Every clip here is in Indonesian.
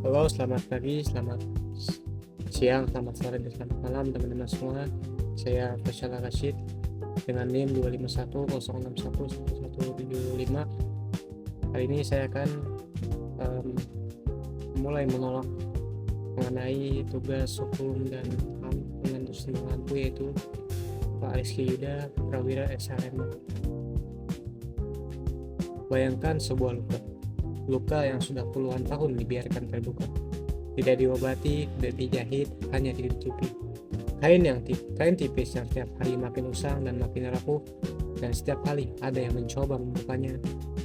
Halo, selamat pagi, selamat siang, selamat sore, dan selamat malam teman-teman semua. Saya Faisal Rashid dengan NIM 251061175. Kali ini saya akan mulai menolak mengenai tugas hukum dan HAM dengan dosen pengampu, yaitu Pak Rizky Yuda Prawira SHM. Bayangkan sebuah luka yang sudah puluhan tahun dibiarkan terbuka, tidak diobati, tidak dijahit, hanya ditutupi. Kain tipis yang setiap hari makin usang dan makin rapuh, dan setiap kali ada yang mencoba membukanya,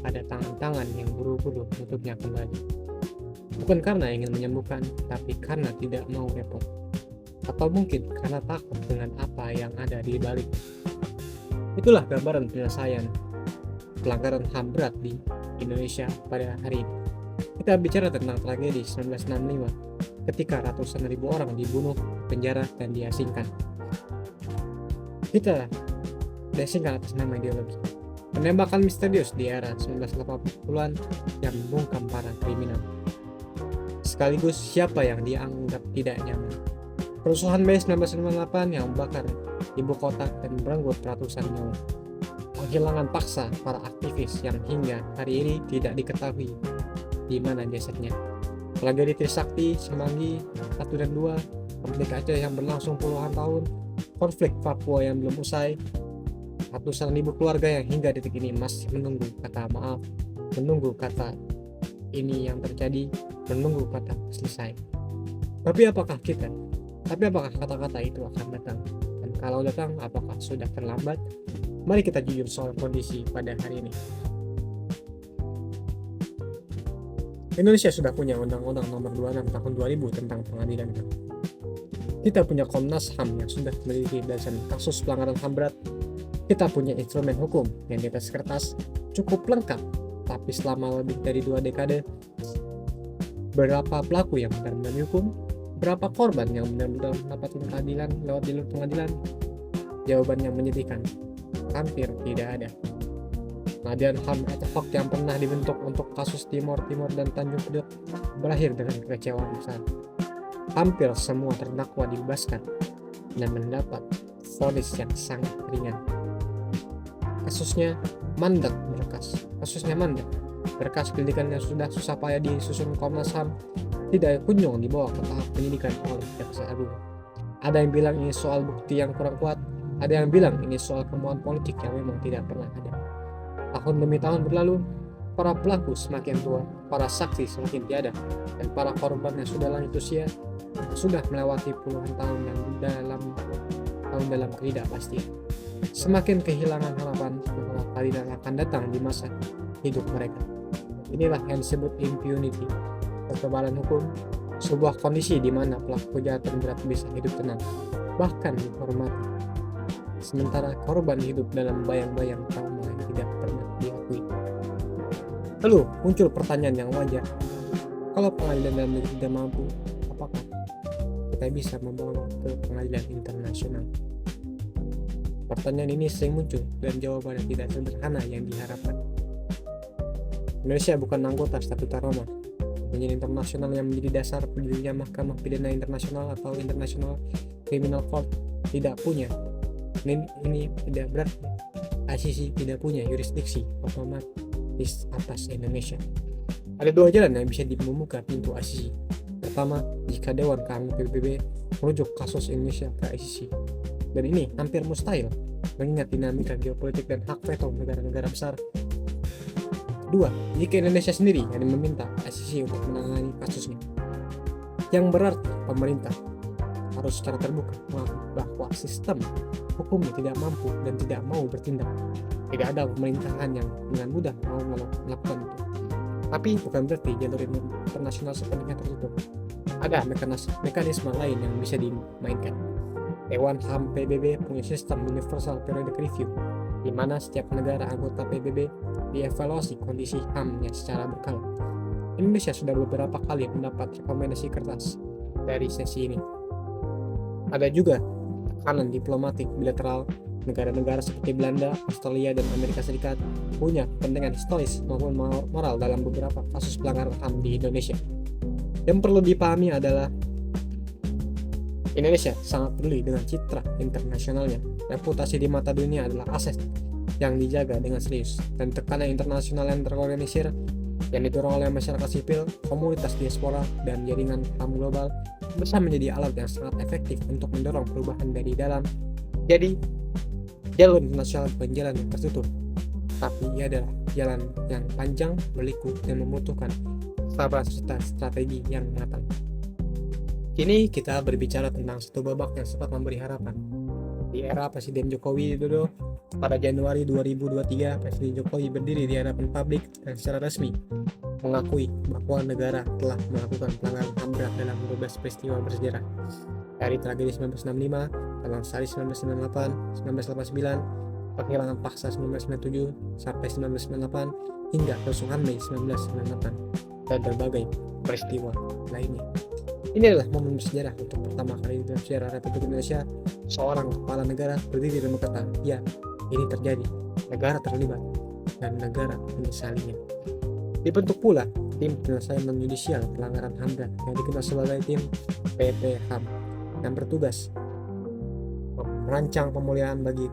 ada tangan-tangan yang buru-buru menutupnya kembali. Bukan karena ingin menyembuhkan, tapi karena tidak mau repot. Atau mungkin karena takut dengan apa yang ada di balik. Itulah gambaran penyelesaian pelanggaran HAM berat di Indonesia pada hari ini. Kita bicara tentang tragedi 1965 ketika ratusan ribu orang dibunuh, penjara, dan diasingkan. Kita diasingkan atas nama ideologi. Penembakan misterius di era 1980-an yang membungkam para kriminal. Sekaligus siapa yang dianggap tidak nyaman. Kerusuhan Mei 1998 yang membakar ibu kota dan merenggut ratusan nyawa. Penghilangan paksa para aktivis yang hingga hari ini tidak diketahui di mana jasadnya. Tragedi Trisakti, Semanggi 1 dan 2, konflik Aceh yang berlangsung puluhan tahun, konflik Papua yang belum usai, ratusan ribu keluarga yang hingga detik ini masih menunggu kata maaf, menunggu kata ini yang terjadi, menunggu kata selesai. Tapi apakah kata-kata itu akan datang? Dan kalau datang, apakah sudah terlambat? Mari kita jujur soal kondisi pada hari ini. Indonesia sudah punya Undang-Undang Nomor 26 Tahun 2000 tentang pengadilan HAM. Kita punya Komnas HAM yang sudah memiliki belasan kasus pelanggaran HAM berat. Kita punya instrumen hukum yang di atas kertas cukup lengkap, tapi selama lebih dari 2 dekade, berapa pelaku yang benar-benar dihukum? Berapa korban yang benar-benar mendapatkan keadilan lewat jalur pengadilan? Jawabannya menyedihkan. Hampir tidak ada. Pengadilan HAM ad hoc yang pernah dibentuk untuk kasus Timor dan Tanjung Priok berakhir dengan kekecewaan besar. Hampir semua terdakwa dibebaskan dan mendapat vonis yang sangat ringan. Kasusnya mandek. Berkas penyidikan yang sudah susah payah disusun Komnas HAM tidak kunjung dibawa ke tahap penyidikan oleh Jaksa Agung. Ada yang bilang ini soal bukti yang kurang kuat, ada yang bilang ini soal kemauan politik yang memang tidak pernah ada. Tahun demi tahun berlalu, para pelaku semakin tua, para saksi semakin tiada, dan para korban yang sudah lanjut usia sudah melewati puluhan tahun yang dalam ketidakpastian. Semakin kehilangan harapan bahwa keadilan akan datang di masa hidup mereka. Inilah yang disebut impunity, kekebalan hukum, sebuah kondisi di mana pelaku kejahatan berat bisa hidup tenang, bahkan dihormati. Sementara korban hidup dalam bayang-bayang trauma yang tidak pernah diakui. Lalu muncul pertanyaan yang wajar. Kalau pengadilan dalam negeri tidak mampu, apakah kita bisa membawa ke pengadilan internasional? Pertanyaan ini sering muncul dan jawabannya tidak sederhana yang diharapkan. Indonesia bukan anggota Statuta Roma, perjanjian internasional yang menjadi dasar berdirinya Mahkamah Pidana Internasional atau International Criminal Court tidak punya. Ini tidak berarti ICC tidak punya yurisdiksi otomatis atas Indonesia. Ada 2 jalan yang bisa membuka pintu ICC. Pertama, jika Dewan Keamanan PBB merujuk kasus Indonesia ke ICC. Dan ini hampir mustahil mengingat dinamika geopolitik dan hak veto negara-negara besar. Kedua, jika Indonesia sendiri yang meminta ICC untuk menangani kasusnya, yang berarti pemerintah harus secara terbuka mengakui bahwa sistem hukumnya tidak mampu dan tidak mau bertindak. Tidak ada pemerintahan yang dengan mudah mau melakukan itu. Tapi bukan berarti jalur internasional sepenuhnya tertutup. Ada mekanisme lain yang bisa dimainkan. Dewan HAM PBB punya sistem Universal Periodic Review, di mana setiap negara anggota PBB dievaluasi kondisi HAM-nya secara berkala. Indonesia sudah beberapa kali mendapat rekomendasi kertas dari sesi ini. Ada juga tekanan diplomatik bilateral. Negara-negara seperti Belanda, Australia, dan Amerika Serikat punya kepentingan historis maupun moral dalam beberapa kasus pelanggaran HAM di Indonesia. Yang perlu dipahami adalah Indonesia sangat peduli dengan citra internasionalnya. Reputasi di mata dunia adalah aset yang dijaga dengan serius, dan tekanan internasional yang terorganisir yang didorong oleh masyarakat sipil, komunitas diaspora, dan jaringan HAM global bisa menjadi alat yang sangat efektif untuk mendorong perubahan dari dalam. Jadi, jalur internasional bukan jalan yang tertutup, tapi ia adalah jalan yang panjang, berliku, dan membutuhkan sabar serta strategi yang matang. Kini kita berbicara tentang satu babak yang sempat memberi harapan. Di era Presiden Joko Widodo, pada Januari 2023, Presiden Jokowi berdiri di hadapan publik dan secara resmi mengakui bahwa negara telah melakukan pelanggaran HAM berat dalam 12 peristiwa bersejarah. Dari tragedi 1965, Talang Sari 1998, 1989, penghilangan paksa 1997 sampai 1998, hingga kerusuhan Mei 1998, dan berbagai peristiwa lainnya. Ini adalah momen bersejarah untuk pertama kali dalam sejarah Republik Indonesia seorang kepala negara berdiri dan berkata, ya, ini terjadi, negara terlibat, dan negara menyesalinya. Dibentuk pula tim penyelesaian non-yudisial pelanggaran HAM berat yang dikenal sebagai tim PP-HAM yang bertugas merancang pemulihan bagi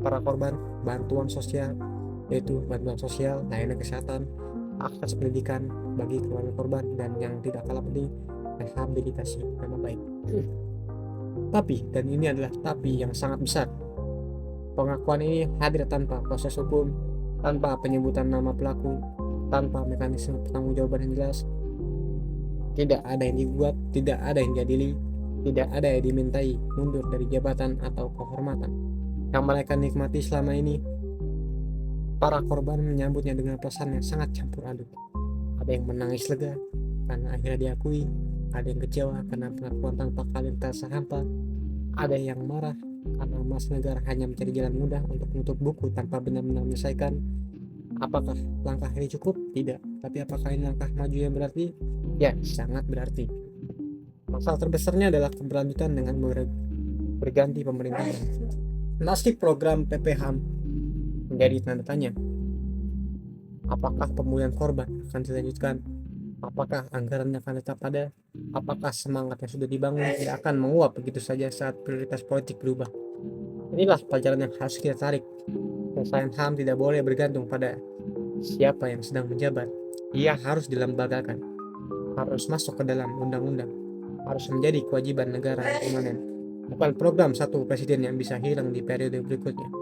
para korban, bantuan sosial, yaitu bantuan sosial, layanan kesehatan, akses pendidikan bagi keluarga korban, dan yang tidak kalah penting, rehabilitasi nama baik. Tapi, dan ini adalah tapi yang sangat besar, pengakuan ini hadir tanpa proses hukum, tanpa penyebutan nama pelaku, tanpa mekanisme pertanggungjawaban yang jelas. Tidak ada yang dibuat, tidak ada yang diadili, tidak ada yang dimintai mundur dari jabatan atau kehormatan yang mereka nikmati selama ini. Para korban menyambutnya dengan perasaan yang sangat campur aduk. Ada yang menangis lega karena akhirnya diakui, ada yang kecewa karena pengakuan tanpa kalian terasa hampa, ada yang marah karena mas negara hanya mencari jalan mudah untuk menutup buku tanpa benar-benar menyelesaikan. Apakah langkah ini cukup? Tidak. Tapi apakah ini langkah maju yang berarti? Ya, sangat berarti. Masalah terbesarnya adalah keberlanjutan dengan berganti pemerintahan. Nasib program PPHAM menjadi tanda tanya. Apakah pemulihan korban akan dilanjutkan? Apakah anggarannya akan tetap ada? Apakah semangat yang sudah dibangun tidak akan menguap begitu saja saat prioritas politik berubah? Inilah pelajaran yang harus kita tarik. Penyelesaian HAM tidak boleh bergantung pada siapa yang sedang menjabat. Ia harus dilembagakan, harus masuk ke dalam undang-undang, harus menjadi kewajiban negara yang permanen, bukan program satu presiden yang bisa hilang di periode berikutnya.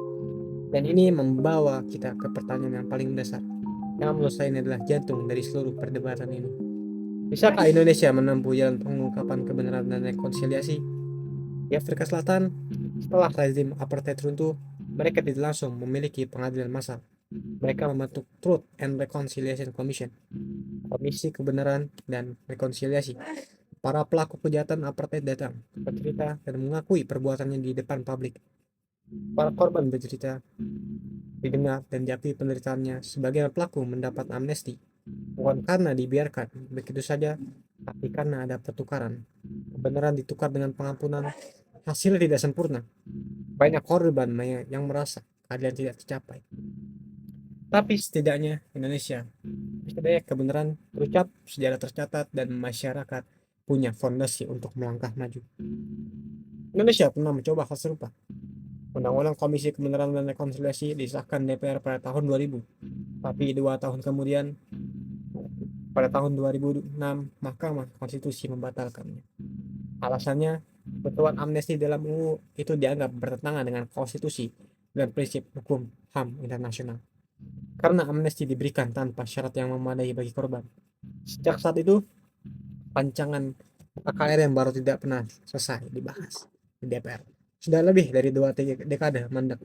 Dan ini membawa kita ke pertanyaan yang paling dasar, yang menurut saya ini adalah jantung dari seluruh perdebatan ini. Bisakah Indonesia menempuh jalan pengungkapan kebenaran dan rekonsiliasi? Di Afrika Selatan, setelah rezim apartheid runtuh, mereka tidak langsung memiliki pengadilan massal. Mereka membentuk Truth and Reconciliation Commission, Komisi Kebenaran dan Rekonsiliasi. Para pelaku kejahatan apartheid datang, bercerita, dan mengakui perbuatannya di depan publik. Para korban bercerita, didengar, dan diakui penderitaannya. Sebagian pelaku mendapat amnesti, bukan karena dibiarkan begitu saja, tapi karena ada pertukaran. Kebenaran ditukar dengan pengampunan. Hasilnya tidak sempurna. Banyak korban yang merasa keadilan tidak tercapai. Tapi setidaknya Indonesia, setidaknya kebenaran terucap, sejarah tercatat, dan masyarakat punya fondasi untuk melangkah maju. Indonesia pernah mencoba hal serupa. Undang-Undang Komisi Kebenaran dan Rekonsiliasi disahkan DPR pada tahun 2000. Tapi 2 tahun kemudian, pada tahun 2006, Mahkamah Konstitusi membatalkannya. Alasannya, ketentuan amnesti dalam UU itu dianggap bertentangan dengan konstitusi dan prinsip hukum HAM internasional. Karena amnesti diberikan tanpa syarat yang memadai bagi korban. Sejak saat itu, rancangan KKR yang baru tidak pernah selesai dibahas di DPR. Sudah lebih dari 2 dekade mandek.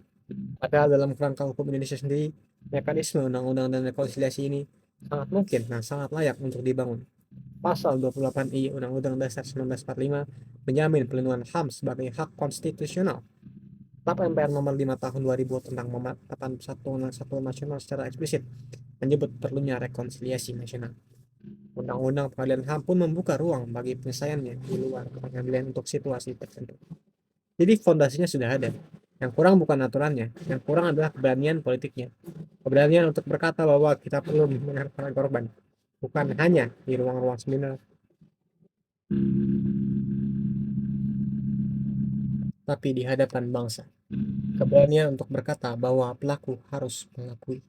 Padahal dalam kerangka hukum Indonesia sendiri, mekanisme undang-undang dan rekonsiliasi ini sangat mungkin dan sangat layak untuk dibangun. Pasal 28I Undang-Undang Dasar 1945 menjamin pelindungan HAM sebagai hak konstitusional. Tap MPR nomor 5 tahun 2000 tentang pemantapan Persatuan Nasional secara eksplisit menyebut perlunya rekonsiliasi nasional. Undang-undang pengadilan HAM pun membuka ruang bagi penyelesaiannya di luar pengadilan untuk situasi tertentu. Jadi fondasinya sudah ada. Yang kurang bukan aturannya, yang kurang adalah keberanian politiknya. Keberanian untuk berkata bahwa kita perlu mendengar para korban, bukan hanya di ruang-ruang seminar, tapi di hadapan bangsa. Keberanian untuk berkata bahwa pelaku harus mengakui,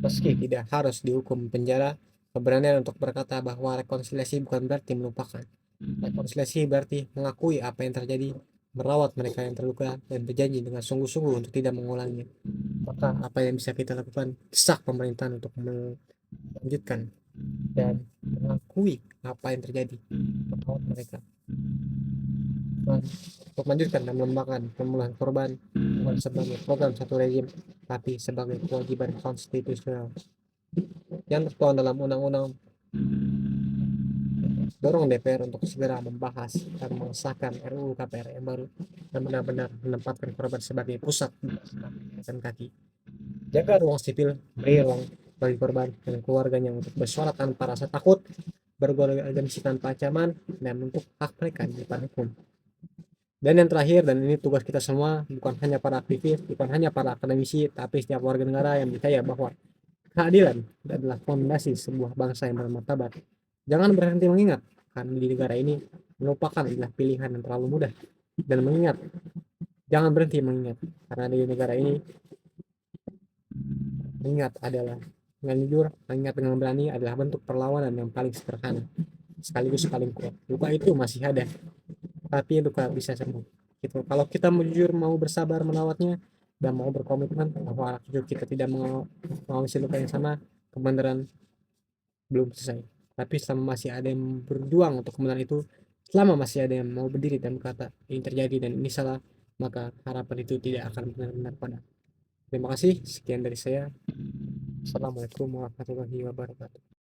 meski tidak harus dihukum penjara. Keberanian untuk berkata bahwa rekonsiliasi bukan berarti melupakan. Rekonsiliasi berarti mengakui apa yang terjadi, merawat mereka yang terluka, dan berjanji dengan sungguh-sungguh untuk tidak mengulanginya. Maka apa yang bisa kita lakukan? Desak pemerintahan untuk melanjutkan dan mengakui apa yang terjadi, merawat mereka, untuk melanjutkan dan mengembangkan pemulihan korban bukan sebagai program satu rezim, tapi sebagai kewajiban konstitusional yang tertuang dalam undang-undang. Dorong DPR untuk segera membahas dan mengesahkan RUU KPR yang baru dan benar-benar menempatkan korban sebagai pusat dan kaki. Jaga ruang sipil, beri ruang bagi korban dan keluarganya untuk bersuara tanpa rasa takut, berorganisasi tanpa ancaman, dan untuk hak mereka di depan hukum. Dan yang terakhir, dan ini tugas kita semua, bukan hanya para aktivis, bukan hanya para akademisi, tapi setiap warga negara yang percaya bahwa keadilan adalah fondasi sebuah bangsa yang bermartabat. Jangan berhenti mengingat, karena di negara ini melupakan adalah pilihan yang terlalu mudah. Dan mengingat, jangan berhenti mengingat, karena di negara ini mengingat adalah dengan jujur, mengingat dengan berani adalah bentuk perlawanan yang paling sederhana, sekaligus paling kuat. Luka itu masih ada, tapi luka bisa sembuh. Gitu. Kalau kita mau jujur, mau bersabar merawatnya, dan mau berkomitmen bahwa jujur kita tidak mau luka yang sama, kebenaran belum selesai. Tapi selama masih ada yang berjuang untuk kebenaran itu, selama masih ada yang mau berdiri dan berkata ini terjadi dan ini salah, maka harapan itu tidak akan benar-benar padam. Terima kasih, sekian dari saya. Assalamualaikum warahmatullahi wabarakatuh.